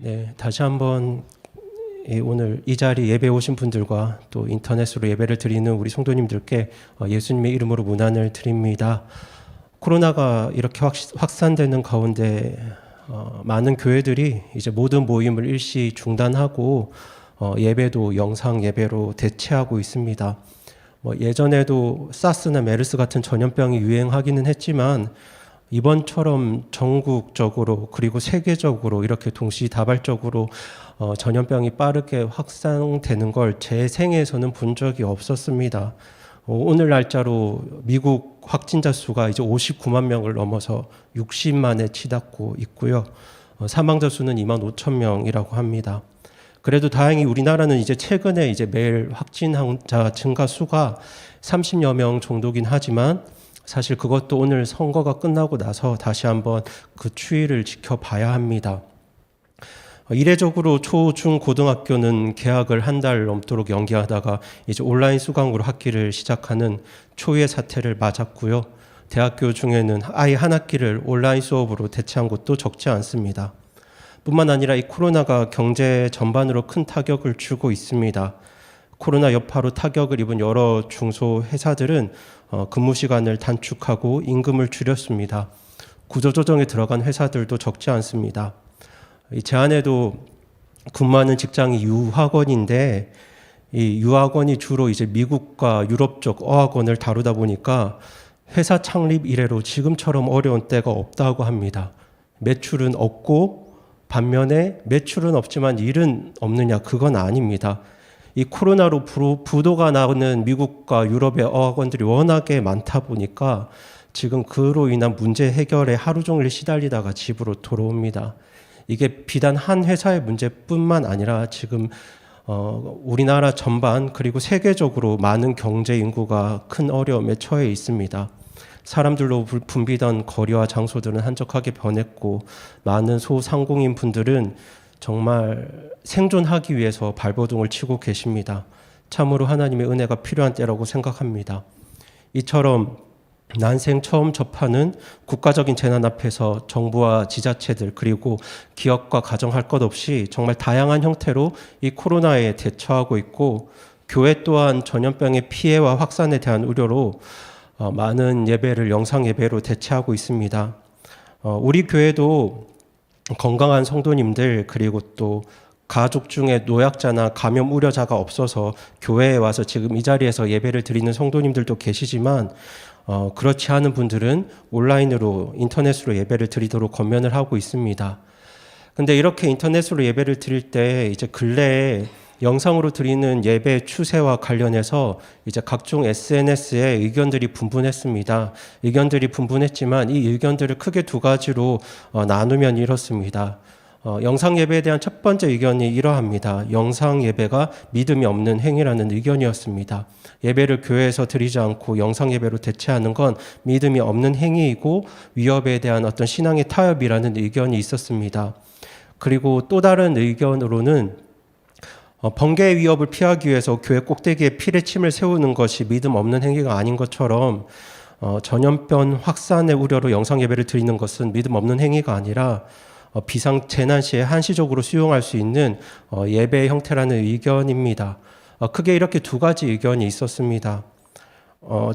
네, 다시 한번 오늘 이 자리 예배 오신 분들과 또 인터넷으로 예배를 드리는 우리 성도님들께 예수님의 이름으로 문안을 드립니다. 코로나가 이렇게 확산되는 가운데 많은 교회들이 이제 모든 모임을 일시 중단하고 예배도 영상 예배로 대체하고 있습니다. 예전에도 사스나 메르스 같은 전염병이 유행하기는 했지만 이번처럼 전국적으로 그리고 세계적으로 이렇게 동시다발적으로 전염병이 빠르게 확산되는 걸 제 생애에서는 본 적이 없었습니다. 오늘 날짜로 미국 확진자 수가 이제 59만 명을 넘어서 60만에 치닫고 있고요. 사망자 수는 2만 5천 명이라고 합니다. 그래도 다행히 우리나라는 이제 최근에 이제 매일 확진자 증가 수가 30여 명 정도긴 하지만 사실 그것도 오늘 선거가 끝나고 나서 다시 한번 그 추이를 지켜봐야 합니다. 이례적으로 초, 중, 고등학교는 개학을 한 달 넘도록 연기하다가 이제 온라인 수강으로 학기를 시작하는 초유의 사태를 맞았고요. 대학교 중에는 아예 한 학기를 온라인 수업으로 대체한 곳도 적지 않습니다. 뿐만 아니라 이 코로나가 경제 전반으로 큰 타격을 주고 있습니다. 코로나 여파로 타격을 입은 여러 중소회사들은 근무 시간을 단축하고 임금을 줄였습니다. 구조조정에 들어간 회사들도 적지 않습니다. 제 안에도 근무하는 직장이 유학원인데 이 유학원이 주로 이제 미국과 유럽 쪽 어학원을 다루다 보니까 회사 창립 이래로 지금처럼 어려운 때가 없다고 합니다. 매출은 없고 반면에 매출은 없지만 일은 없느냐, 그건 아닙니다. 이 코로나로 부도가 나는 미국과 유럽의 어학원들이 워낙에 많다 보니까 지금 그로 인한 문제 해결에 하루 종일 시달리다가 집으로 돌아옵니다. 이게 비단 한 회사의 문제뿐만 아니라 지금 우리나라 전반 그리고 세계적으로 많은 경제 인구가 큰 어려움에 처해 있습니다. 사람들로 붐비던 거리와 장소들은 한적하게 변했고 많은 소상공인 분들은 정말 생존하기 위해서 발버둥을 치고 계십니다. 참으로 하나님의 은혜가 필요한 때라고 생각합니다. 이처럼 난생 처음 접하는 국가적인 재난 앞에서 정부와 지자체들 그리고 기업과 가정 할 것 없이 정말 다양한 형태로 이 코로나에 대처하고 있고 교회 또한 전염병의 피해와 확산에 대한 우려로 많은 예배를 영상 예배로 대체하고 있습니다. 우리 교회도 건강한 성도님들 그리고 또 가족 중에 노약자나 감염 우려자가 없어서 교회에 와서 지금 이 자리에서 예배를 드리는 성도님들도 계시지만 그렇지 않은 분들은 온라인으로 인터넷으로 예배를 드리도록 권면을 하고 있습니다. 근데 이렇게 인터넷으로 예배를 드릴 때 이제 근래에 영상으로 드리는 예배 추세와 관련해서 이제 각종 SNS에 의견들이 분분했습니다. 의견들이 분분했지만 이 의견들을 크게 두 가지로 나누면 이렇습니다. 영상 예배에 대한 첫 번째 의견이 이러합니다. 영상 예배가 믿음이 없는 행위라는 의견이었습니다. 예배를 교회에서 드리지 않고 영상 예배로 대체하는 건 믿음이 없는 행위이고 위협에 대한 어떤 신앙의 타협이라는 의견이 있었습니다. 그리고 또 다른 의견으로는 번개의 위협을 피하기 위해서 교회 꼭대기에 피레침을 세우는 것이 믿음 없는 행위가 아닌 것처럼 전염병 확산의 우려로 영상 예배를 드리는 것은 믿음 없는 행위가 아니라 비상 재난 시에 한시적으로 수용할 수 있는 예배의 형태라는 의견입니다. 크게 이렇게 두 가지 의견이 있었습니다.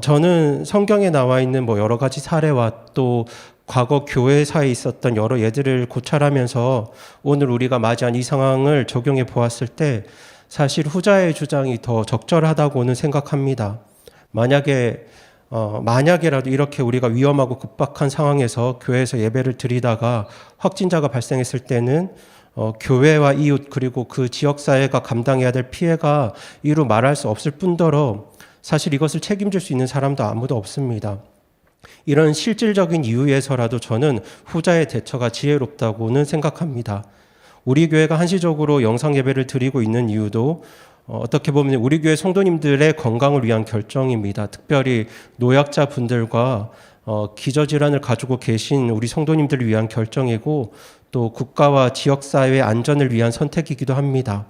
저는 성경에 나와 있는 여러 가지 사례와 또 과거 교회사에 있었던 여러 예들을 고찰하면서 오늘 우리가 맞이한 이 상황을 적용해 보았을 때 사실 후자의 주장이 더 적절하다고는 생각합니다. 만약에라도 이렇게 우리가 위험하고 급박한 상황에서 교회에서 예배를 드리다가 확진자가 발생했을 때는 교회와 이웃 그리고 그 지역사회가 감당해야 될 피해가 이루 말할 수 없을 뿐더러 사실 이것을 책임질 수 있는 사람도 아무도 없습니다. 이런 실질적인 이유에서라도 저는 후자의 대처가 지혜롭다고는 생각합니다. 우리 교회가 한시적으로 영상 예배를 드리고 있는 이유도 어떻게 보면 우리 교회 성도님들의 건강을 위한 결정입니다. 특별히 노약자 분들과 기저질환을 가지고 계신 우리 성도님들을 위한 결정이고 또 국가와 지역사회의 안전을 위한 선택이기도 합니다.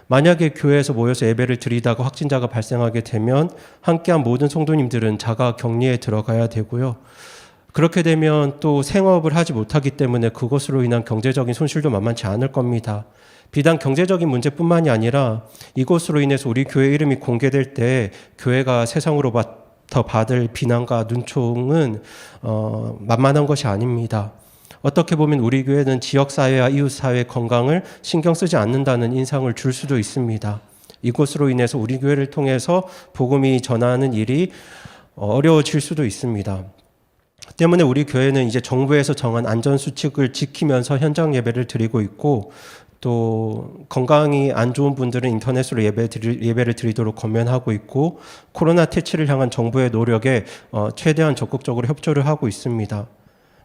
만약에 교회에서 모여서 예배를 드리다가 확진자가 발생하게 되면 함께한 모든 성도님들은 자가 격리에 들어가야 되고요. 그렇게 되면 또 생업을 하지 못하기 때문에 그것으로 인한 경제적인 손실도 만만치 않을 겁니다. 비단 경제적인 문제뿐만이 아니라 이것으로 인해서 우리 교회 이름이 공개될 때 교회가 세상으로부터 받을 비난과 눈총은 만만한 것이 아닙니다. 어떻게 보면 우리 교회는 지역사회와 이웃사회의 건강을 신경 쓰지 않는다는 인상을 줄 수도 있습니다. 이것으로 인해서 우리 교회를 통해서 복음이 전하는 일이 어려워질 수도 있습니다. 때문에 우리 교회는 이제 정부에서 정한 안전수칙을 지키면서 현장 예배를 드리고 있고, 또 건강이 안 좋은 분들은 인터넷으로 예배를 드리도록 권면하고 있고, 코로나 퇴치를 향한 정부의 노력에 최대한 적극적으로 협조를 하고 있습니다.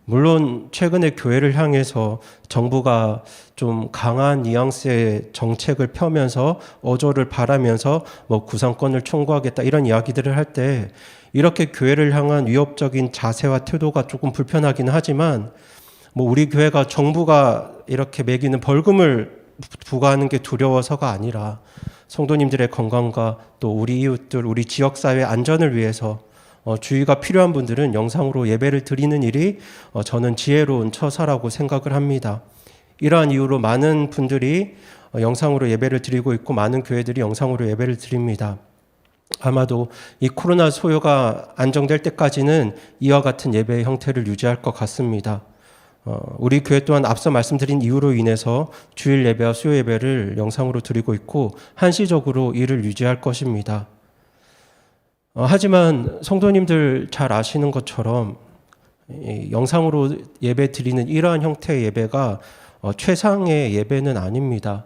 물론 최근에 교회를 향해서 정부가 좀 강한 뉘앙스의 정책을 펴면서 어조를 바라면서 구상권을 청구하겠다 이런 이야기들을 할 때 이렇게 교회를 향한 위협적인 자세와 태도가 조금 불편하긴 하지만 우리 교회가 정부가 이렇게 매기는 벌금을 부과하는 게 두려워서가 아니라 성도님들의 건강과 또 우리 이웃들, 우리 지역사회 안전을 위해서 주의가 필요한 분들은 영상으로 예배를 드리는 일이 저는 지혜로운 처사라고 생각을 합니다. 이러한 이유로 많은 분들이 영상으로 예배를 드리고 있고 많은 교회들이 영상으로 예배를 드립니다. 아마도 이 코로나 소요가 안정될 때까지는 이와 같은 예배의 형태를 유지할 것 같습니다. 우리 교회 또한 앞서 말씀드린 이유로 인해서 주일 예배와 수요 예배를 영상으로 드리고 있고 한시적으로 이를 유지할 것입니다. 하지만 성도님들 잘 아시는 것처럼 영상으로 예배 드리는 이러한 형태의 예배가 최상의 예배는 아닙니다.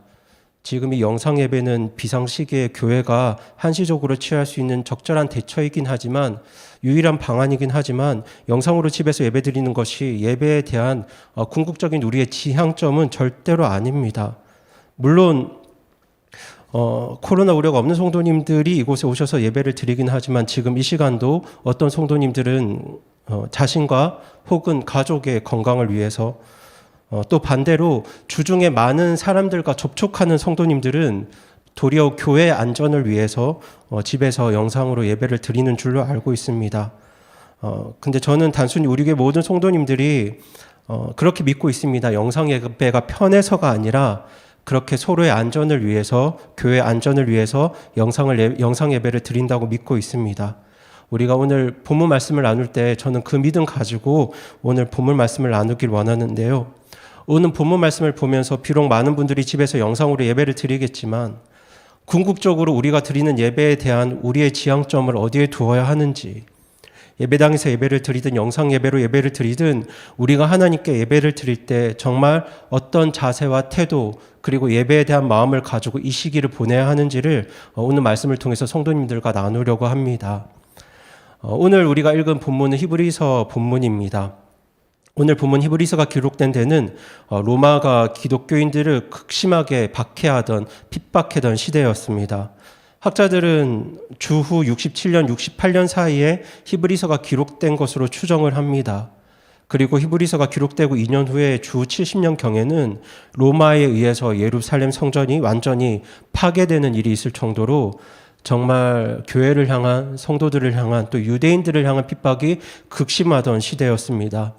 지금 이 영상 예배는 비상시기에 교회가 한시적으로 취할 수 있는 적절한 대처이긴 하지만 유일한 방안이긴 하지만 영상으로 집에서 예배 드리는 것이 예배에 대한 궁극적인 우리의 지향점은 절대로 아닙니다. 물론 코로나 우려가 없는 성도님들이 이곳에 오셔서 예배를 드리긴 하지만 지금 이 시간도 어떤 성도님들은 자신과 혹은 가족의 건강을 위해서 또 반대로 주중에 많은 사람들과 접촉하는 성도님들은 도리어 교회 안전을 위해서 집에서 영상으로 예배를 드리는 줄로 알고 있습니다. 근데 저는 단순히 우리 교회 모든 성도님들이 그렇게 믿고 있습니다. 영상 예배가 편해서가 아니라 그렇게 서로의 안전을 위해서, 교회 안전을 위해서 영상 예배를 드린다고 믿고 있습니다. 우리가 오늘 본문 말씀을 나눌 때 저는 그 믿음 가지고 오늘 본문 말씀을 나누길 원하는데요. 오늘 본문 말씀을 보면서 비록 많은 분들이 집에서 영상으로 예배를 드리겠지만 궁극적으로 우리가 드리는 예배에 대한 우리의 지향점을 어디에 두어야 하는지, 예배당에서 예배를 드리든 영상 예배로 예배를 드리든 우리가 하나님께 예배를 드릴 때 정말 어떤 자세와 태도 그리고 예배에 대한 마음을 가지고 이 시기를 보내야 하는지를 오늘 말씀을 통해서 성도님들과 나누려고 합니다. 오늘 우리가 읽은 본문은 히브리서 본문입니다. 오늘 본문 히브리서가 기록된 데는 로마가 기독교인들을 극심하게 박해하던 핍박하던 시대였습니다. 학자들은 주후 67년, 68년 사이에 히브리서가 기록된 것으로 추정을 합니다. 그리고 히브리서가 기록되고 2년 후에 주 70년경에는 로마에 의해서 예루살렘 성전이 완전히 파괴되는 일이 있을 정도로 정말 교회를 향한, 성도들을 향한, 또 유대인들을 향한 핍박이 극심하던 시대였습니다.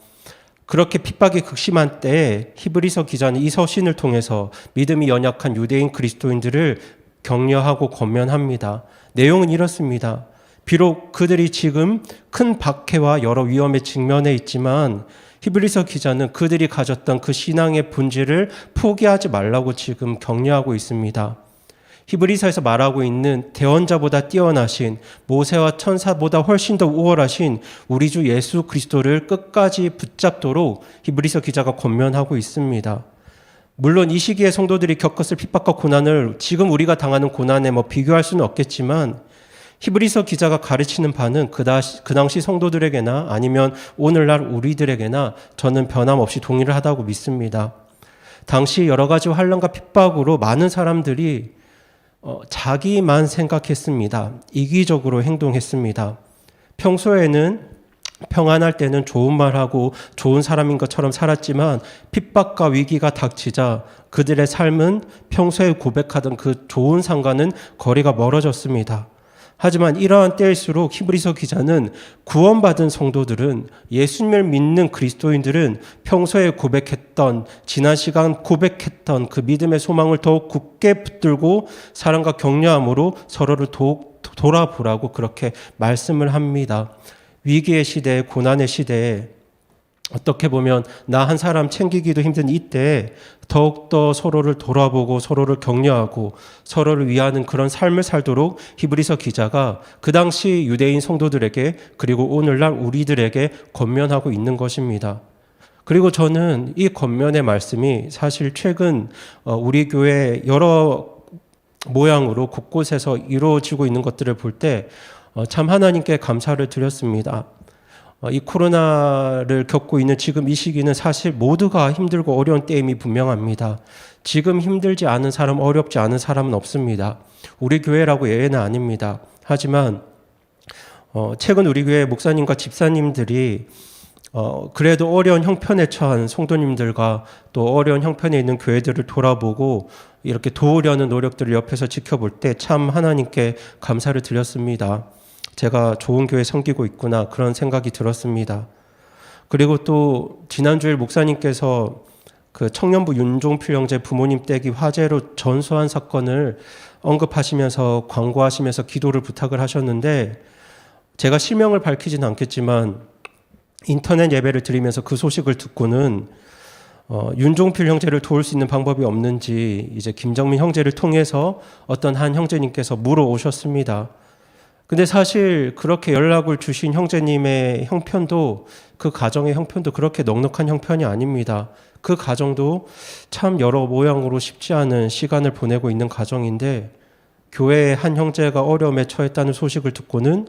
그렇게 핍박이 극심한 때에 히브리서 기자는 이 서신을 통해서 믿음이 연약한 유대인 그리스도인들을 격려하고 권면합니다. 내용은 이렇습니다. 비록 그들이 지금 큰 박해와 여러 위험에 직면해 있지만 히브리서 기자는 그들이 가졌던 그 신앙의 본질을 포기하지 말라고 지금 격려하고 있습니다. 히브리서에서 말하고 있는 대언자보다 뛰어나신, 모세와 천사보다 훨씬 더 우월하신 우리 주 예수 그리스도를 끝까지 붙잡도록 히브리서 기자가 권면하고 있습니다. 물론 이 시기에 성도들이 겪었을 핍박과 고난을 지금 우리가 당하는 고난에 비교할 수는 없겠지만 히브리서 기자가 가르치는 바는 그 당시 성도들에게나 아니면 오늘날 우리들에게나 저는 변함없이 동일을 하다고 믿습니다. 당시 여러 가지 환난과 핍박으로 많은 사람들이 자기만 생각했습니다. 이기적으로 행동했습니다. 평소에는 평안할 때는 좋은 말하고 좋은 사람인 것처럼 살았지만 핍박과 위기가 닥치자 그들의 삶은 평소에 고백하던 그 좋은 상과는 거리가 멀어졌습니다. 하지만 이러한 때일수록 히브리서 기자는 구원받은 성도들은, 예수님을 믿는 그리스도인들은 평소에 고백했던, 지난 시간 고백했던 그 믿음의 소망을 더욱 굳게 붙들고 사랑과 격려함으로 서로를 더욱 돌아보라고 그렇게 말씀을 합니다. 위기의 시대에, 고난의 시대에 어떻게 보면 나 한 사람 챙기기도 힘든 이때에 더욱더 서로를 돌아보고 서로를 격려하고 서로를 위하는 그런 삶을 살도록 히브리서 기자가 그 당시 유대인 성도들에게, 그리고 오늘날 우리들에게 권면하고 있는 것입니다. 그리고 저는 이 권면의 말씀이 사실 최근 우리 교회 여러 모양으로 곳곳에서 이루어지고 있는 것들을 볼 때 참 하나님께 감사를 드렸습니다. 이 코로나를 겪고 있는 지금 이 시기는 사실 모두가 힘들고 어려운 때임이 분명합니다. 지금 힘들지 않은 사람, 어렵지 않은 사람은 없습니다. 우리 교회라고 예외는 아닙니다. 하지만 최근 우리 교회 목사님과 집사님들이 그래도 어려운 형편에 처한 성도님들과 또 어려운 형편에 있는 교회들을 돌아보고 이렇게 도우려는 노력들을 옆에서 지켜볼 때 참 하나님께 감사를 드렸습니다. 제가 좋은 교회 섬기고 있구나, 그런 생각이 들었습니다. 그리고 또 지난주에 목사님께서 그 청년부 윤종필 형제 부모님 댁이 화재로 전소한 사건을 언급하시면서 광고하시면서 기도를 부탁을 하셨는데, 제가 실명을 밝히진 않겠지만 인터넷 예배를 드리면서 그 소식을 듣고는 윤종필 형제를 도울 수 있는 방법이 없는지 이제 김정민 형제를 통해서 어떤 한 형제님께서 물어오셨습니다. 근데 사실 그렇게 연락을 주신 형제님의 형편도, 그 가정의 형편도 그렇게 넉넉한 형편이 아닙니다. 그 가정도 참 여러 모양으로 쉽지 않은 시간을 보내고 있는 가정인데, 교회의 한 형제가 어려움에 처했다는 소식을 듣고는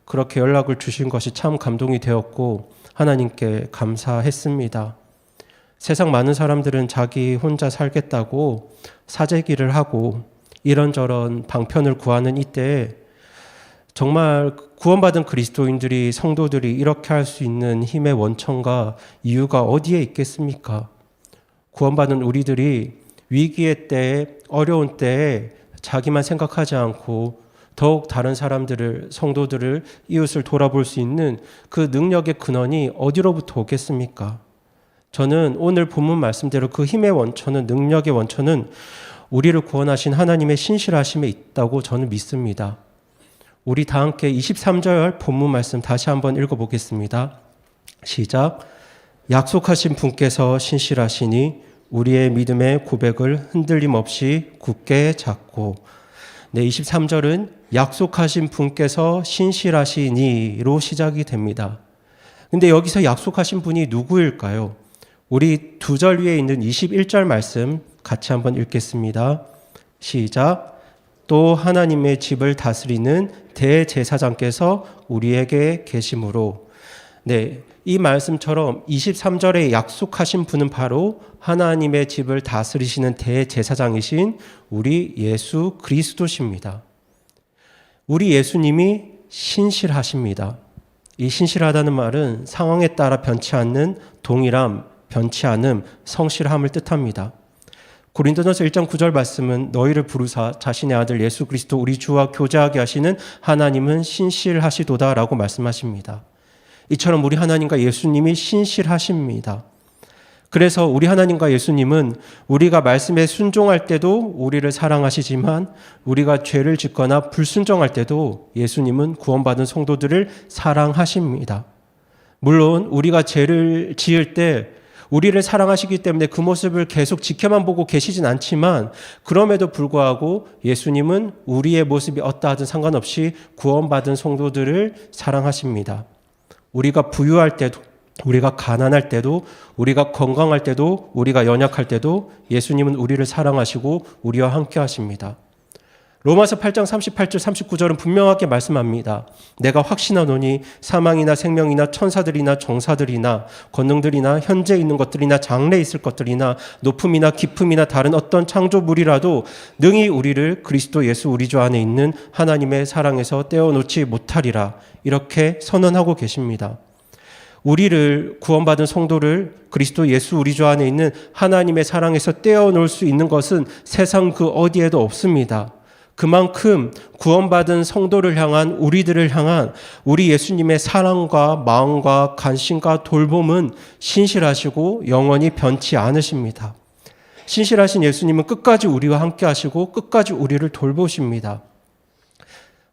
그렇게 연락을 주신 것이 참 감동이 되었고 하나님께 감사했습니다. 세상 많은 사람들은 자기 혼자 살겠다고 사재기를 하고 이런저런 방편을 구하는 이때에 정말 구원받은 그리스도인들이, 성도들이 이렇게 할 수 있는 힘의 원천과 이유가 어디에 있겠습니까? 구원받은 우리들이 위기의 때에, 어려운 때에 자기만 생각하지 않고 더욱 다른 사람들을, 성도들을, 이웃을 돌아볼 수 있는 그 능력의 근원이 어디로부터 오겠습니까? 저는 오늘 본문 말씀대로 그 힘의 원천은, 능력의 원천은 우리를 구원하신 하나님의 신실하심에 있다고 저는 믿습니다. 우리 다 함께 23절 본문 말씀 다시 한번 읽어보겠습니다. 시작. 약속하신 분께서 신실하시니 우리의 믿음의 고백을 흔들림 없이 굳게 잡고. 네, 23절은 약속하신 분께서 신실하시니로 시작이 됩니다. 근데 여기서 약속하신 분이 누구일까요? 우리 2절 위에 있는 21절 말씀 같이 한번 읽겠습니다. 시작. 또 하나님의 집을 다스리는 대제사장께서 우리에게 계심으로. 네, 이 말씀처럼 23절에 약속하신 분은 바로 하나님의 집을 다스리시는 대제사장이신 우리 예수 그리스도십니다. 우리 예수님이 신실하십니다. 이 신실하다는 말은 상황에 따라 변치 않는 동일함, 변치 않음, 성실함을 뜻합니다. 고린도전서 1장 9절 말씀은 너희를 부르사 자신의 아들 예수 그리스도 우리 주와 교제하게 하시는 하나님은 신실하시도다라고 말씀하십니다. 이처럼 우리 하나님과 예수님이 신실하십니다. 그래서 우리 하나님과 예수님은 우리가 말씀에 순종할 때도 우리를 사랑하시지만, 우리가 죄를 짓거나 불순종할 때도 예수님은 구원받은 성도들을 사랑하십니다. 물론 우리가 죄를 지을 때 우리를 사랑하시기 때문에 그 모습을 계속 지켜만 보고 계시진 않지만, 그럼에도 불구하고 예수님은 우리의 모습이 어떠하든 상관없이 구원받은 성도들을 사랑하십니다. 우리가 부유할 때도, 우리가 가난할 때도, 우리가 건강할 때도, 우리가 연약할 때도 예수님은 우리를 사랑하시고 우리와 함께 하십니다. 로마서 8장 38절 39절은 분명하게 말씀합니다. 내가 확신하노니 사망이나 생명이나 천사들이나 정사들이나 권능들이나 현재 있는 것들이나 장래 있을 것들이나 높음이나 깊음이나 다른 어떤 창조물이라도 능히 우리를 그리스도 예수 우리 주 안에 있는 하나님의 사랑에서 떼어놓지 못하리라, 이렇게 선언하고 계십니다. 우리를, 구원받은 성도를 그리스도 예수 우리 주 안에 있는 하나님의 사랑에서 떼어놓을 수 있는 것은 세상 그 어디에도 없습니다. 그만큼 구원받은 성도를 향한 우리들을 향한 우리 예수님의 사랑과 마음과 관심과 돌봄은 신실하시고 영원히 변치 않으십니다. 신실하신 예수님은 끝까지 우리와 함께 하시고 끝까지 우리를 돌보십니다.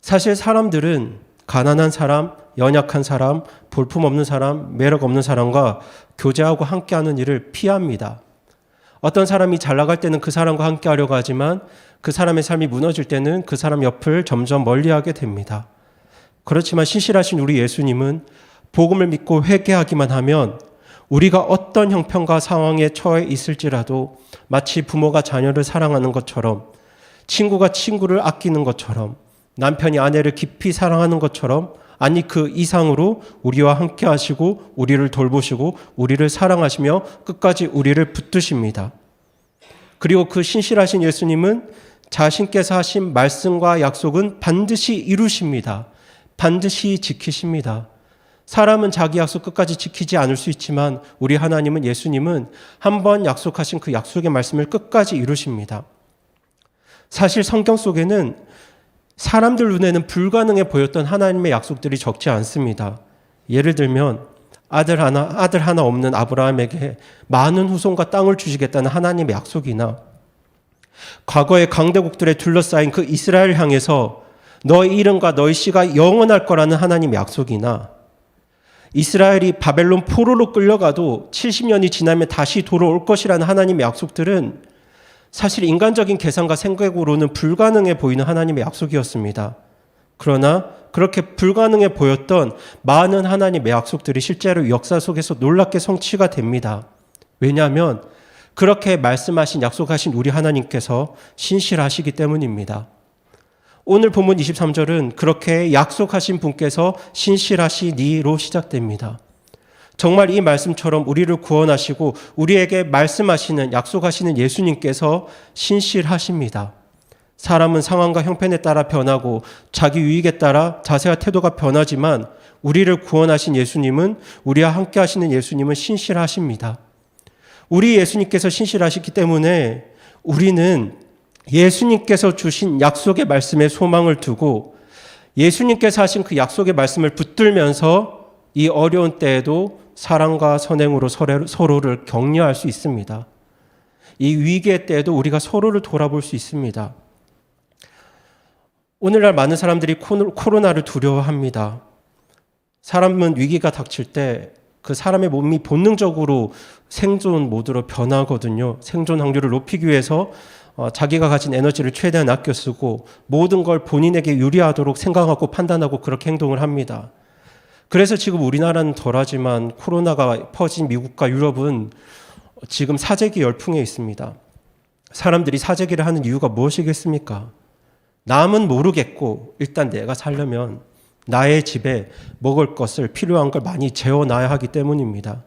사실 사람들은 가난한 사람, 연약한 사람, 볼품없는 사람, 매력 없는 사람과 교제하고 함께하는 일을 피합니다. 어떤 사람이 잘 나갈 때는 그 사람과 함께 하려고 하지만 그 사람의 삶이 무너질 때는 그 사람 옆을 점점 멀리하게 됩니다. 그렇지만 신실하신 우리 예수님은 복음을 믿고 회개하기만 하면 우리가 어떤 형편과 상황에 처해 있을지라도 마치 부모가 자녀를 사랑하는 것처럼, 친구가 친구를 아끼는 것처럼, 남편이 아내를 깊이 사랑하는 것처럼, 아니 그 이상으로 우리와 함께 하시고 우리를 돌보시고 우리를 사랑하시며 끝까지 우리를 붙드십니다. 그리고 그 신실하신 예수님은 자신께서 하신 말씀과 약속은 반드시 이루십니다. 반드시 지키십니다. 사람은 자기 약속 끝까지 지키지 않을 수 있지만 우리 하나님은, 예수님은 한번 약속하신 그 약속의 말씀을 끝까지 이루십니다. 사실 성경 속에는 사람들 눈에는 불가능해 보였던 하나님의 약속들이 적지 않습니다. 예를 들면 아들 하나 없는 아브라함에게 많은 후손과 땅을 주시겠다는 하나님의 약속이나, 과거의 강대국들에 둘러싸인 그 이스라엘 향해서 너의 이름과 너의 씨가 영원할 거라는 하나님의 약속이나, 이스라엘이 바벨론 포로로 끌려가도 70년이 지나면 다시 돌아올 것이라는 하나님의 약속들은 사실 인간적인 계산과 생각으로는 불가능해 보이는 하나님의 약속이었습니다. 그러나 그렇게 불가능해 보였던 많은 하나님의 약속들이 실제로 역사 속에서 놀랍게 성취가 됩니다. 왜냐하면 그렇게 말씀하신, 약속하신 우리 하나님께서 신실하시기 때문입니다. 오늘 본문 23절은 그렇게 약속하신 분께서 신실하시니로 시작됩니다. 정말 이 말씀처럼 우리를 구원하시고 우리에게 말씀하시는, 약속하시는 예수님께서 신실하십니다. 사람은 상황과 형편에 따라 변하고 자기 유익에 따라 자세와 태도가 변하지만 우리를 구원하신 예수님은, 우리와 함께 하시는 예수님은 신실하십니다. 우리 예수님께서 신실하시기 때문에 우리는 예수님께서 주신 약속의 말씀에 소망을 두고 예수님께서 하신 그 약속의 말씀을 붙들면서 이 어려운 때에도 사랑과 선행으로 서로를 격려할 수 있습니다. 이 위기의 때에도 우리가 서로를 돌아볼 수 있습니다. 오늘날 많은 사람들이 코로나를 두려워합니다. 사람은 위기가 닥칠 때 그 사람의 몸이 본능적으로 생존 모드로 변하거든요. 생존 확률을 높이기 위해서 자기가 가진 에너지를 최대한 아껴 쓰고 모든 걸 본인에게 유리하도록 생각하고 판단하고 그렇게 행동을 합니다. 그래서 지금 우리나라는 덜하지만 코로나가 퍼진 미국과 유럽은 지금 사재기 열풍에 있습니다. 사람들이 사재기를 하는 이유가 무엇이겠습니까? 남은 모르겠고 일단 내가 살려면 나의 집에 먹을 것을, 필요한 걸 많이 재워놔야 하기 때문입니다.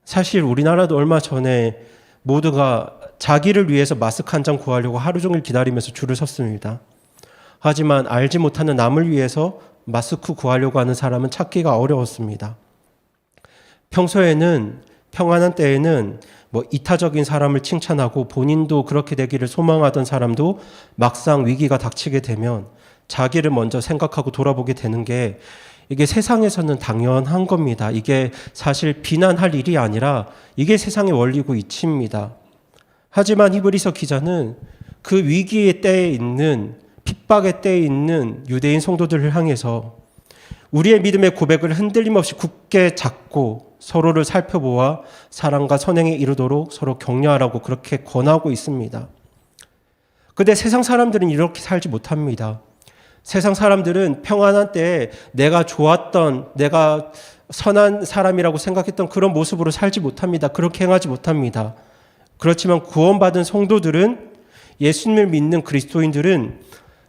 사실 우리나라도 얼마 전에 모두가 자기를 위해서 마스크 한 장 구하려고 하루 종일 기다리면서 줄을 섰습니다. 하지만 알지 못하는 남을 위해서 마스크 구하려고 하는 사람은 찾기가 어려웠습니다. 평소에는, 평안한 때에는 이타적인 사람을 칭찬하고 본인도 그렇게 되기를 소망하던 사람도 막상 위기가 닥치게 되면 자기를 먼저 생각하고 돌아보게 되는 게, 이게 세상에서는 당연한 겁니다. 이게 사실 비난할 일이 아니라 이게 세상의 원리고 이치입니다. 하지만 히브리서 기자는 그 위기의 때에 있는, 핍박의 때에 있는 유대인 성도들을 향해서 우리의 믿음의 고백을 흔들림 없이 굳게 잡고 서로를 살펴보아 사랑과 선행에 이르도록 서로 격려하라고 그렇게 권하고 있습니다. 그런데 세상 사람들은 이렇게 살지 못합니다. 세상 사람들은 평안한 때에 내가 좋았던, 내가 선한 사람이라고 생각했던 그런 모습으로 살지 못합니다. 그렇게 행하지 못합니다. 그렇지만 구원받은 성도들은, 예수님을 믿는 그리스도인들은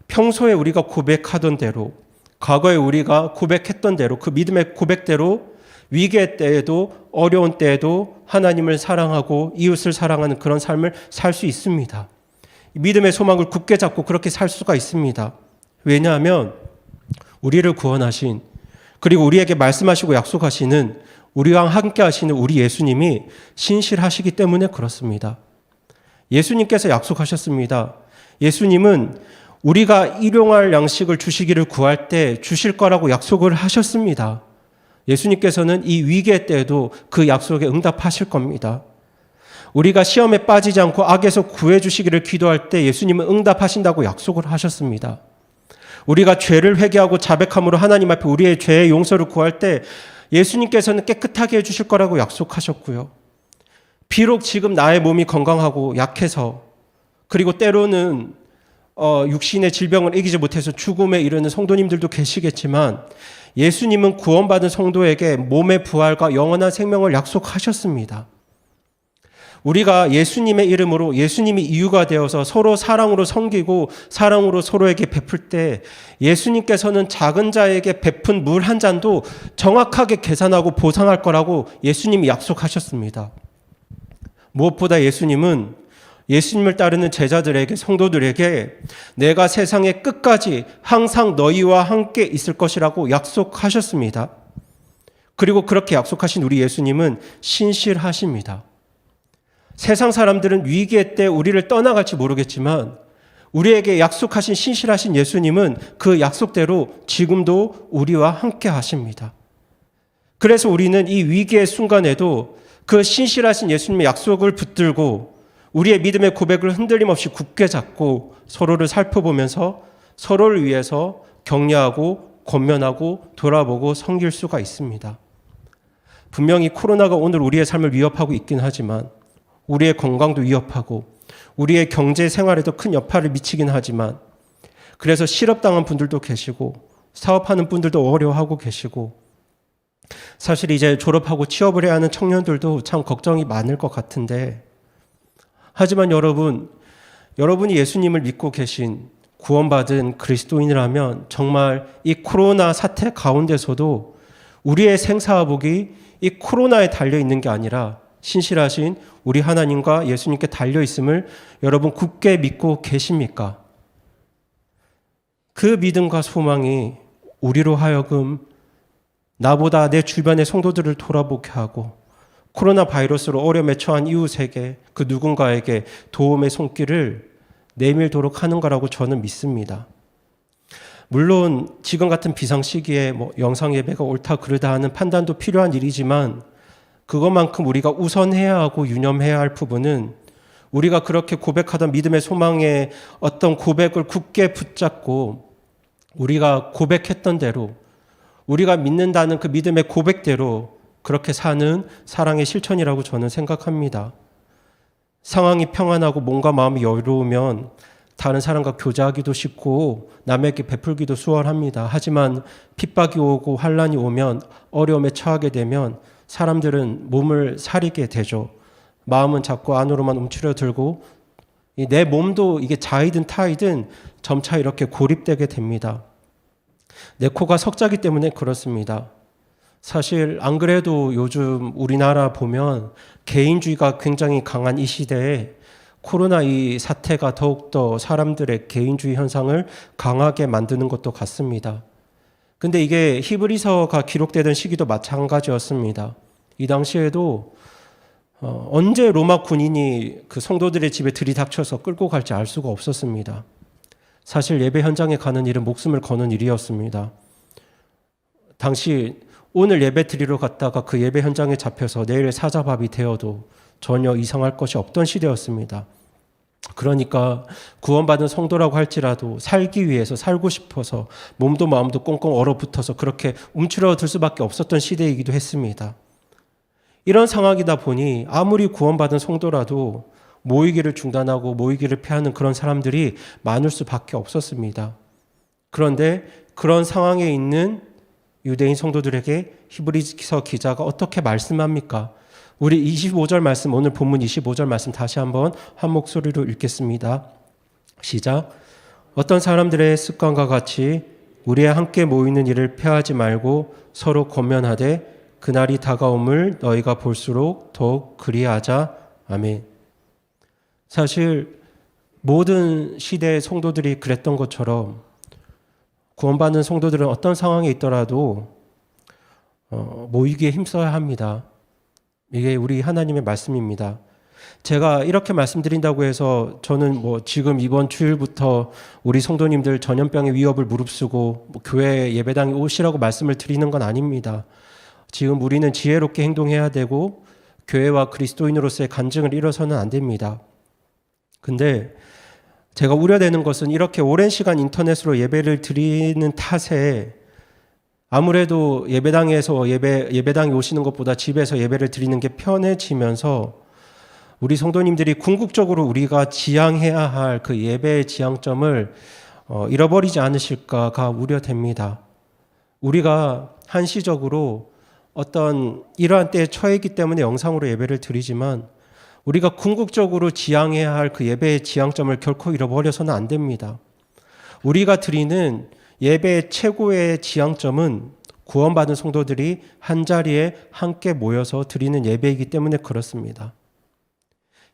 평소에 우리가 고백하던 대로, 과거에 우리가 고백했던 대로, 그 믿음의 고백대로 위기의 때에도, 어려운 때에도 하나님을 사랑하고 이웃을 사랑하는 그런 삶을 살 수 있습니다. 믿음의 소망을 굳게 잡고 그렇게 살 수가 있습니다. 왜냐하면 우리를 구원하신, 그리고 우리에게 말씀하시고 약속하시는, 우리와 함께 하시는 우리 예수님이 신실하시기 때문에 그렇습니다. 예수님께서 약속하셨습니다. 예수님은 우리가 일용할 양식을 주시기를 구할 때 주실 거라고 약속을 하셨습니다. 예수님께서는 이 위기의 때에도 그 약속에 응답하실 겁니다. 우리가 시험에 빠지지 않고 악에서 구해주시기를 기도할 때 예수님은 응답하신다고 약속을 하셨습니다. 우리가 죄를 회개하고 자백함으로 하나님 앞에 우리의 죄의 용서를 구할 때 예수님께서는 깨끗하게 해주실 거라고 약속하셨고요. 비록 지금 나의 몸이 건강하고 약해서 그리고 때로는 육신의 질병을 이기지 못해서 죽음에 이르는 성도님들도 계시겠지만 예수님은 구원받은 성도에게 몸의 부활과 영원한 생명을 약속하셨습니다. 우리가 예수님의 이름으로 예수님이 이유가 되어서 서로 사랑으로 섬기고 사랑으로 서로에게 베풀 때 예수님께서는 작은 자에게 베푼 물 한 잔도 정확하게 계산하고 보상할 거라고 예수님이 약속하셨습니다. 무엇보다 예수님은 예수님을 따르는 제자들에게, 성도들에게 내가 세상의 끝까지 항상 너희와 함께 있을 것이라고 약속하셨습니다. 그리고 그렇게 약속하신 우리 예수님은 신실하십니다. 세상 사람들은 위기의 때 우리를 떠나갈지 모르겠지만 우리에게 약속하신 신실하신 예수님은 그 약속대로 지금도 우리와 함께 하십니다. 그래서 우리는 이 위기의 순간에도 그 신실하신 예수님의 약속을 붙들고 우리의 믿음의 고백을 흔들림 없이 굳게 잡고 서로를 살펴보면서 서로를 위해서 격려하고 권면하고 돌아보고 섬길 수가 있습니다. 분명히 코로나가 오늘 우리의 삶을 위협하고 있긴 하지만 우리의 건강도 위협하고 우리의 경제 생활에도 큰 여파를 미치긴 하지만 그래서 실업당한 분들도 계시고 사업하는 분들도 어려워하고 계시고 사실 이제 졸업하고 취업을 해야 하는 청년들도 참 걱정이 많을 것 같은데 하지만 여러분이 예수님을 믿고 계신 구원받은 그리스도인이라면 정말 이 코로나 사태 가운데서도 우리의 생사화복이 이 코로나에 달려있는 게 아니라 신실하신 우리 하나님과 예수님께 달려있음을 여러분 굳게 믿고 계십니까? 그 믿음과 소망이 우리로 하여금 나보다 내 주변의 성도들을 돌아보게 하고 코로나 바이러스로 어려움에 처한 이웃에게 그 누군가에게 도움의 손길을 내밀도록 하는 거라고 저는 믿습니다. 물론 지금 같은 비상 시기에 영상 예배가 옳다 그르다 하는 판단도 필요한 일이지만 그것만큼 우리가 우선해야 하고 유념해야 할 부분은 우리가 그렇게 고백하던 믿음의 소망의 어떤 고백을 굳게 붙잡고 우리가 고백했던 대로 우리가 믿는다는 그 믿음의 고백대로 그렇게 사는 사랑의 실천이라고 저는 생각합니다. 상황이 평안하고 몸과 마음이 여유로우면 다른 사람과 교제하기도 쉽고 남에게 베풀기도 수월합니다. 하지만 핍박이 오고 환란이 오면 어려움에 처하게 되면 사람들은 몸을 사리게 되죠. 마음은 자꾸 안으로만 움츠려들고 내 몸도 이게 자이든 타이든 점차 이렇게 고립되게 됩니다. 내 코가 석자기 때문에 그렇습니다. 사실 안 그래도 요즘 우리나라 보면 개인주의가 굉장히 강한 이 시대에 코로나 이 사태가 더욱더 사람들의 개인주의 현상을 강하게 만드는 것도 같습니다. 근데 이게 히브리서가 기록되던 시기도 마찬가지였습니다. 이 당시에도 언제 로마 군인이 그 성도들의 집에 들이닥쳐서 끌고 갈지 알 수가 없었습니다. 사실 예배 현장에 가는 일은 목숨을 거는 일이었습니다. 당시 오늘 예배 드리러 갔다가 그 예배 현장에 잡혀서 내일 사자밥이 되어도 전혀 이상할 것이 없던 시대였습니다. 그러니까 구원받은 성도라고 할지라도 살기 위해서 살고 싶어서 몸도 마음도 꽁꽁 얼어붙어서 그렇게 움츠러들 수밖에 없었던 시대이기도 했습니다. 이런 상황이다 보니 아무리 구원받은 성도라도 모이기를 중단하고 모이기를 피하는 그런 사람들이 많을 수밖에 없었습니다. 그런데 그런 상황에 있는 유대인 성도들에게 히브리서 기자가 어떻게 말씀합니까? 우리 25절 말씀, 오늘 본문 25절 말씀 다시 한번 한 목소리로 읽겠습니다. 시작. 어떤 사람들의 습관과 같이 우리와 함께 모이는 일을 폐하지 말고 서로 권면하되 그날이 다가옴을 너희가 볼수록 더욱 그리하자. 아멘. 사실 모든 시대의 성도들이 그랬던 것처럼 구원받는 성도들은 어떤 상황에 있더라도 모이기에 힘써야 합니다. 이게 우리 하나님의 말씀입니다. 제가 이렇게 말씀드린다고 해서 저는 지금 이번 주일부터 우리 성도님들 전염병의 위협을 무릅쓰고 교회 예배당에 오시라고 말씀을 드리는 건 아닙니다. 지금 우리는 지혜롭게 행동해야 되고 교회와 그리스도인으로서의 간증을 잃어서는 안 됩니다. 근데 제가 우려되는 것은 이렇게 오랜 시간 인터넷으로 예배를 드리는 탓에 아무래도 예배당에서 예배당에 오시는 것보다 집에서 예배를 드리는 게 편해지면서 우리 성도님들이 궁극적으로 우리가 지향해야 할 그 예배의 지향점을 잃어버리지 않으실까가 우려됩니다. 우리가 한시적으로 어떤 이러한 때에 처했기 때문에 영상으로 예배를 드리지만 우리가 궁극적으로 지향해야 할 그 예배의 지향점을 결코 잃어버려서는 안 됩니다. 우리가 드리는 예배의 최고의 지향점은 구원받은 성도들이 한자리에 함께 모여서 드리는 예배이기 때문에 그렇습니다.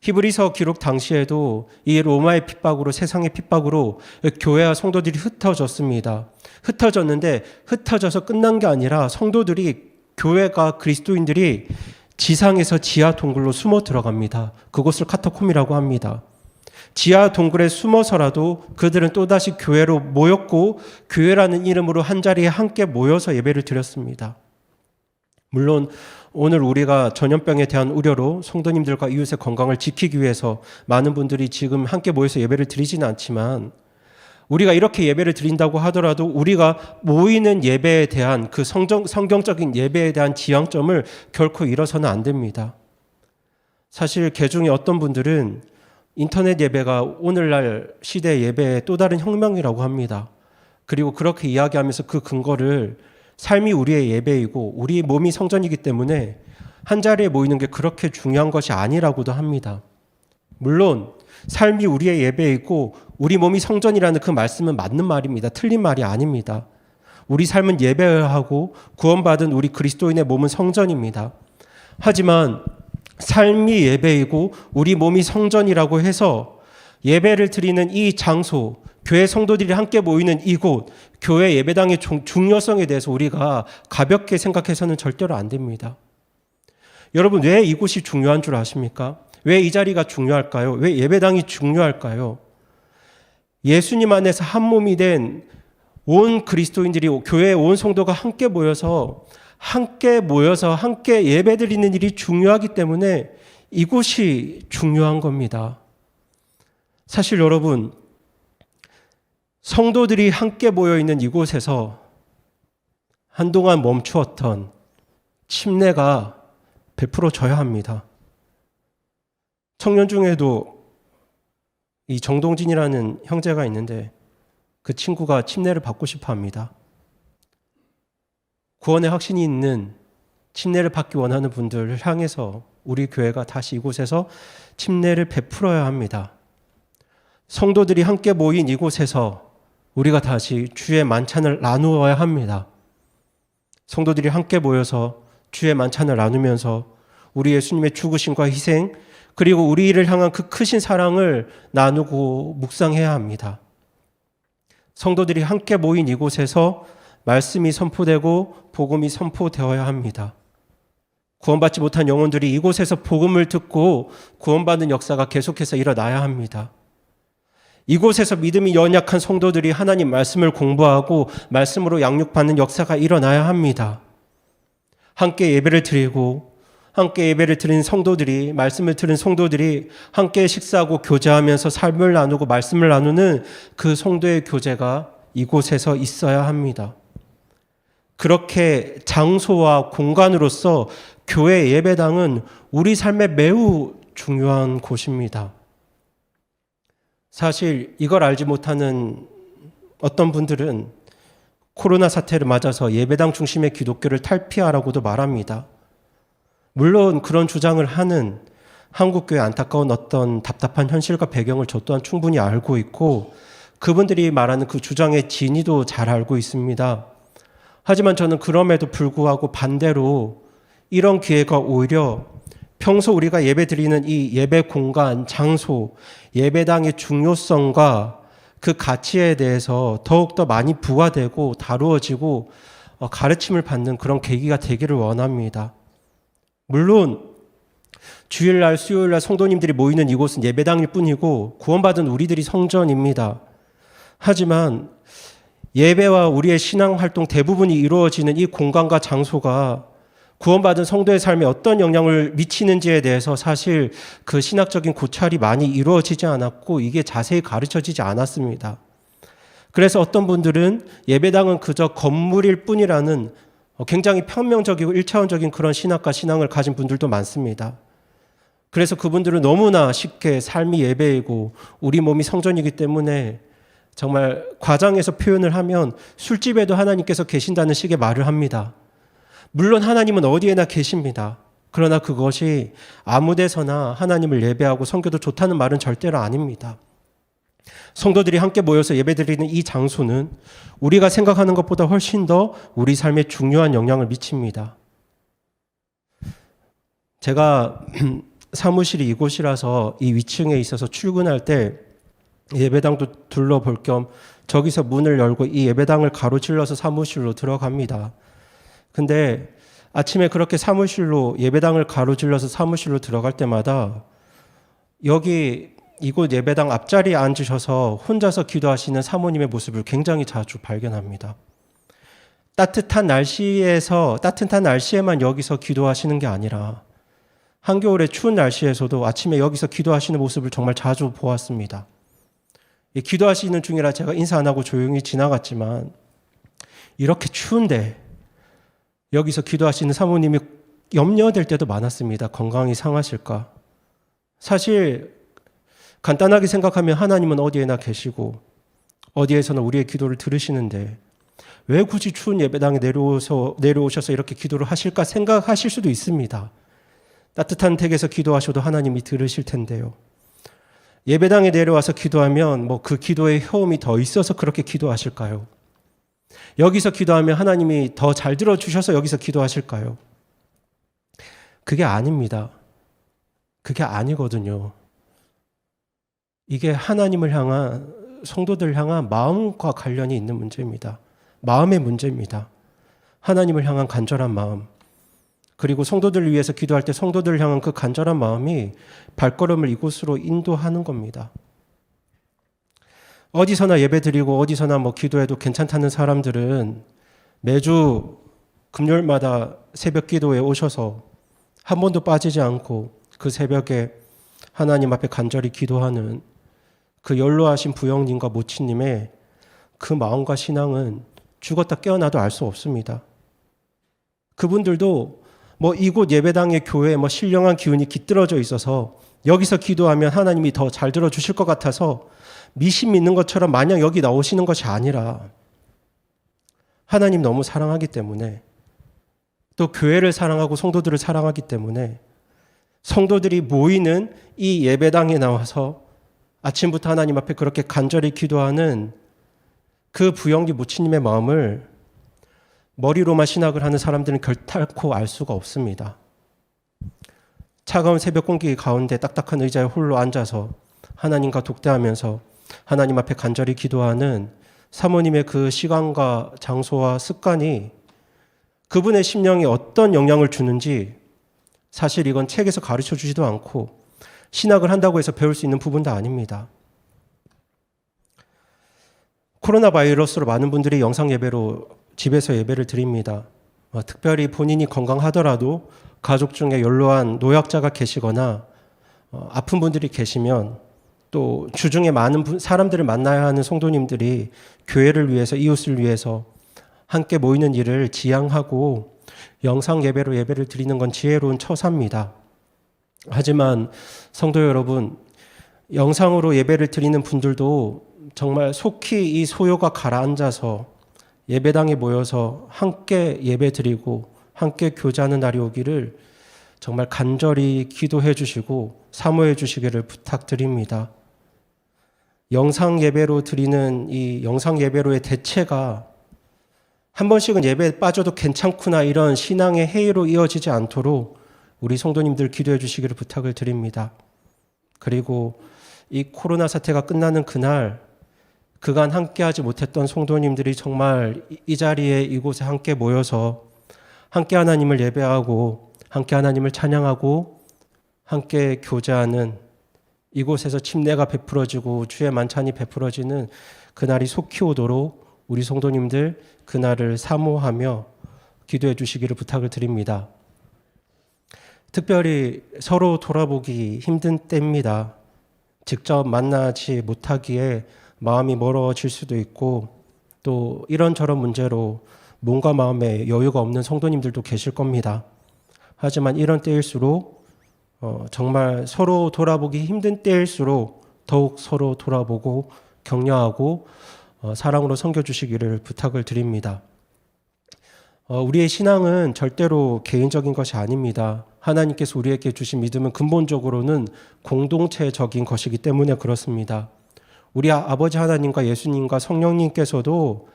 히브리서 기록 당시에도 이 로마의 핍박으로, 세상의 핍박으로 교회와 성도들이 흩어졌습니다. 흩어졌는데 흩어져서 끝난 게 아니라 성도들이, 교회가, 그리스도인들이 지상에서 지하 동굴로 숨어 들어갑니다. 그곳을 카타콤이라고 합니다. 지하 동굴에 숨어서라도 그들은 또다시 교회로 모였고 교회라는 이름으로 한자리에 함께 모여서 예배를 드렸습니다. 물론 오늘 우리가 전염병에 대한 우려로 성도님들과 이웃의 건강을 지키기 위해서 많은 분들이 지금 함께 모여서 예배를 드리지는 않지만 우리가 이렇게 예배를 드린다고 하더라도 우리가 모이는 예배에 대한 그 성경적인 예배에 대한 지향점을 결코 잃어서는 안 됩니다. 사실 개중에 어떤 분들은 인터넷 예배가 오늘날 시대 예배의 또 다른 혁명이라고 합니다. 그리고 그렇게 이야기하면서 그 근거를 삶이 우리의 예배이고 우리 몸이 성전이기 때문에 한자리에 모이는 게 그렇게 중요한 것이 아니라고도 합니다. 물론 삶이 우리의 예배이고 우리 몸이 성전이라는 그 말씀은 맞는 말입니다. 틀린 말이 아닙니다. 우리 삶은 예배해야 하고 구원받은 우리 그리스도인의 몸은 성전입니다. 하지만 삶이 예배이고 우리 몸이 성전이라고 해서 예배를 드리는 이 장소, 교회 성도들이 함께 모이는 이곳, 교회 예배당의 중요성에 대해서 우리가 가볍게 생각해서는 절대로 안 됩니다. 여러분, 왜 이곳이 중요한 줄 아십니까? 왜 이 자리가 중요할까요? 왜 예배당이 중요할까요? 예수님 안에서 한 몸이 된 온 그리스도인들이, 교회의 온 성도가 함께 모여서 함께 예배드리는 일이 중요하기 때문에 이곳이 중요한 겁니다. 사실 여러분, 성도들이 함께 모여 있는 이곳에서 한동안 멈추었던 침례가 베풀어져야 합니다. 청년 중에도 이 정동진이라는 형제가 있는데 그 친구가 침례를 받고 싶어 합니다. 구원의 확신이 있는, 침례를 받기 원하는 분들을 향해서 우리 교회가 다시 이곳에서 침례를 베풀어야 합니다. 성도들이 함께 모인 이곳에서 우리가 다시 주의 만찬을 나누어야 합니다. 성도들이 함께 모여서 주의 만찬을 나누면서 우리 예수님의 죽으심과 희생, 그리고 우리를 향한 그 크신 사랑을 나누고 묵상해야 합니다. 성도들이 함께 모인 이곳에서 말씀이 선포되고 복음이 선포되어야 합니다. 구원받지 못한 영혼들이 이곳에서 복음을 듣고 구원받는 역사가 계속해서 일어나야 합니다. 이곳에서 믿음이 연약한 성도들이 하나님 말씀을 공부하고 말씀으로 양육받는 역사가 일어나야 합니다. 함께 예배를 드리고 함께 예배를 드리는 성도들이, 말씀을 들은 성도들이 함께 식사하고 교제하면서 삶을 나누고 말씀을 나누는 그 성도의 교제가 이곳에서 있어야 합니다. 그렇게 장소와 공간으로서 교회 예배당은 우리 삶에 매우 중요한 곳입니다. 사실 이걸 알지 못하는 어떤 분들은 코로나 사태를 맞아서 예배당 중심의 기독교를 탈피하라고도 말합니다. 물론 그런 주장을 하는 한국교회 안타까운 어떤 답답한 현실과 배경을 저 또한 충분히 알고 있고 그분들이 말하는 그 주장의 진위도 잘 알고 있습니다. 하지만 저는 그럼에도 불구하고 반대로 이런 기회가 오히려 평소 우리가 예배 드리는 이 예배 공간, 장소, 예배당의 중요성과 그 가치에 대해서 더욱더 많이 부과되고 다루어지고 가르침을 받는 그런 계기가 되기를 원합니다. 물론 주일날, 수요일날 성도님들이 모이는 이곳은 예배당일 뿐이고 구원받은 우리들이 성전입니다. 하지만 예배와 우리의 신앙활동 대부분이 이루어지는 이 공간과 장소가 구원받은 성도의 삶에 어떤 영향을 미치는지에 대해서 사실 그 신학적인 고찰이 많이 이루어지지 않았고 이게 자세히 가르쳐지지 않았습니다. 그래서 어떤 분들은 예배당은 그저 건물일 뿐이라는 굉장히 편명적이고 일차원적인 그런 신학과 신앙을 가진 분들도 많습니다. 그래서 그분들은 너무나 쉽게 삶이 예배이고 우리 몸이 성전이기 때문에 정말 과장해서 표현을 하면 술집에도 하나님께서 계신다는 식의 말을 합니다. 물론 하나님은 어디에나 계십니다. 그러나 그것이 아무 데서나 하나님을 예배하고 섬겨도 좋다는 말은 절대로 아닙니다. 성도들이 함께 모여서 예배드리는 이 장소는 우리가 생각하는 것보다 훨씬 더 우리 삶에 중요한 영향을 미칩니다. 제가 사무실이 이곳이라서 이 위층에 있어서 출근할 때 예배당도 둘러볼 겸 저기서 문을 열고 이 예배당을 가로질러서 사무실로 들어갑니다. 근데 아침에 그렇게 사무실로 예배당을 가로질러서 사무실로 들어갈 때마다 여기 이곳 예배당 앞자리에 앉으셔서 혼자서 기도하시는 사모님의 모습을 굉장히 자주 발견합니다. 따뜻한 날씨에만 여기서 기도하시는 게 아니라 한겨울의 추운 날씨에서도 아침에 여기서 기도하시는 모습을 정말 자주 보았습니다. 기도하시는 중이라 제가 인사 안 하고 조용히 지나갔지만 이렇게 추운데 여기서 기도하시는 사모님이 염려될 때도 많았습니다. 건강이 상하실까? 사실 간단하게 생각하면 하나님은 어디에나 계시고 어디에서나 우리의 기도를 들으시는데 왜 굳이 추운 예배당에 내려오셔서 이렇게 기도를 하실까 생각하실 수도 있습니다. 따뜻한 댁에서 기도하셔도 하나님이 들으실 텐데요. 예배당에 내려와서 기도하면 그 기도의 효험이 더 있어서 그렇게 기도하실까요? 여기서 기도하면 하나님이 더 잘 들어주셔서 여기서 기도하실까요? 그게 아닙니다. 그게 아니거든요. 이게 하나님을 향한, 성도들 향한 마음과 관련이 있는 문제입니다. 마음의 문제입니다. 하나님을 향한 간절한 마음, 그리고 성도들을 위해서 기도할 때 성도들을 향한 그 간절한 마음이 발걸음을 이곳으로 인도하는 겁니다. 어디서나 예배드리고 어디서나 기도해도 괜찮다는 사람들은 매주 금요일마다 새벽 기도에 오셔서 한 번도 빠지지 않고 그 새벽에 하나님 앞에 간절히 기도하는 그 연로하신 부형님과 모친님의 그 마음과 신앙은 죽었다 깨어나도 알 수 없습니다. 그분들도 이곳 예배당의 교회에 신령한 기운이 깃들어져 있어서 여기서 기도하면 하나님이 더 잘 들어주실 것 같아서 미신 믿는 것처럼 마냥 여기 나오시는 것이 아니라 하나님 너무 사랑하기 때문에 또 교회를 사랑하고 성도들을 사랑하기 때문에 성도들이 모이는 이 예배당에 나와서 아침부터 하나님 앞에 그렇게 간절히 기도하는 그 부영기 모치님의 마음을 머리로만 신학을 하는 사람들은 결탄코 알 수가 없습니다. 차가운 새벽 공기 가운데 딱딱한 의자에 홀로 앉아서 하나님과 독대하면서 하나님 앞에 간절히 기도하는 사모님의 그 시간과 장소와 습관이 그분의 심령에 어떤 영향을 주는지 사실 이건 책에서 가르쳐 주지도 않고 신학을 한다고 해서 배울 수 있는 부분도 아닙니다. 코로나 바이러스로 많은 분들이 영상 예배로 집에서 예배를 드립니다. 특별히 본인이 건강하더라도 가족 중에 연로한 노약자가 계시거나 아픈 분들이 계시면 또 주중에 많은 사람들을 만나야 하는 성도님들이 교회를 위해서 이웃을 위해서 함께 모이는 일을 지양하고 영상 예배로 예배를 드리는 건 지혜로운 처사입니다. 하지만 성도 여러분, 영상으로 예배를 드리는 분들도 정말 속히 이 소요가 가라앉아서 예배당에 모여서 함께 예배드리고 함께 교제하는 날이 오기를 정말 간절히 기도해 주시고 사모해 주시기를 부탁드립니다. 영상 예배로 드리는 이 영상 예배로의 대체가 한 번씩은 예배에 빠져도 괜찮구나 이런 신앙의 해이로 이어지지 않도록 우리 성도님들 기도해 주시기를 부탁을 드립니다. 그리고 이 코로나 사태가 끝나는 그간 함께하지 못했던 성도님들이 정말 이 자리에 이곳에 함께 모여서 함께 하나님을 예배하고 함께 하나님을 찬양하고 함께 교제하는 이곳에서 침례가 베풀어지고 주의 만찬이 베풀어지는 그날이 속히 오도록 우리 성도님들 그날을 사모하며 기도해 주시기를 부탁을 드립니다. 특별히 서로 돌아보기 힘든 때입니다. 직접 만나지 못하기에 마음이 멀어질 수도 있고 또 이런저런 문제로 몸과 마음에 여유가 없는 성도님들도 계실 겁니다. 하지만 이런 때일수록 정말 서로 돌아보기 힘든 때일수록 더욱 서로 돌아보고 격려하고 사랑으로 섬겨주시기를 부탁을 드립니다. 우리의 신앙은 절대로 개인적인 것이 아닙니다. 하나님께서 우리에게 주신 믿음은 근본적으로는 공동체적인 것이기 때문에 그렇습니다. 우리 아버지 하나님과 예수님과 성령님께서도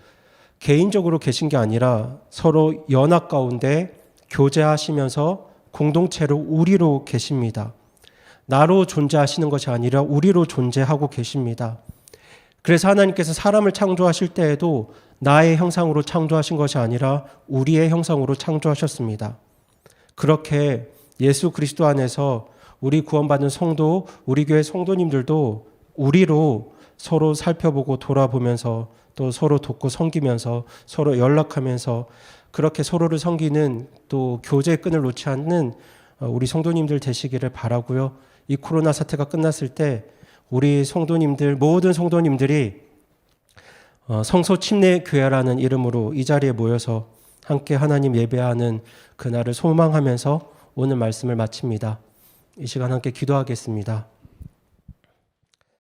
개인적으로 계신 게 아니라 서로 연합 가운데 교제하시면서 공동체로 우리로 계십니다. 나로 존재하시는 것이 아니라 우리로 존재하고 계십니다. 그래서 하나님께서 사람을 창조하실 때에도 나의 형상으로 창조하신 것이 아니라 우리의 형상으로 창조하셨습니다. 그렇게 예수 그리스도 안에서 우리 구원받은 성도, 우리 교회 성도님들도 우리로 서로 살펴보고 돌아보면서 또 서로 돕고 섬기면서 서로 연락하면서 그렇게 서로를 섬기는 또 교제의 끈을 놓지 않는 우리 성도님들 되시기를 바라고요. 이 코로나 사태가 끝났을 때 우리 성도님들, 모든 성도님들이 성소 침례 교회라는 이름으로 이 자리에 모여서 함께 하나님 예배하는 그날을 소망하면서 오늘 말씀을 마칩니다. 이 시간 함께 기도하겠습니다.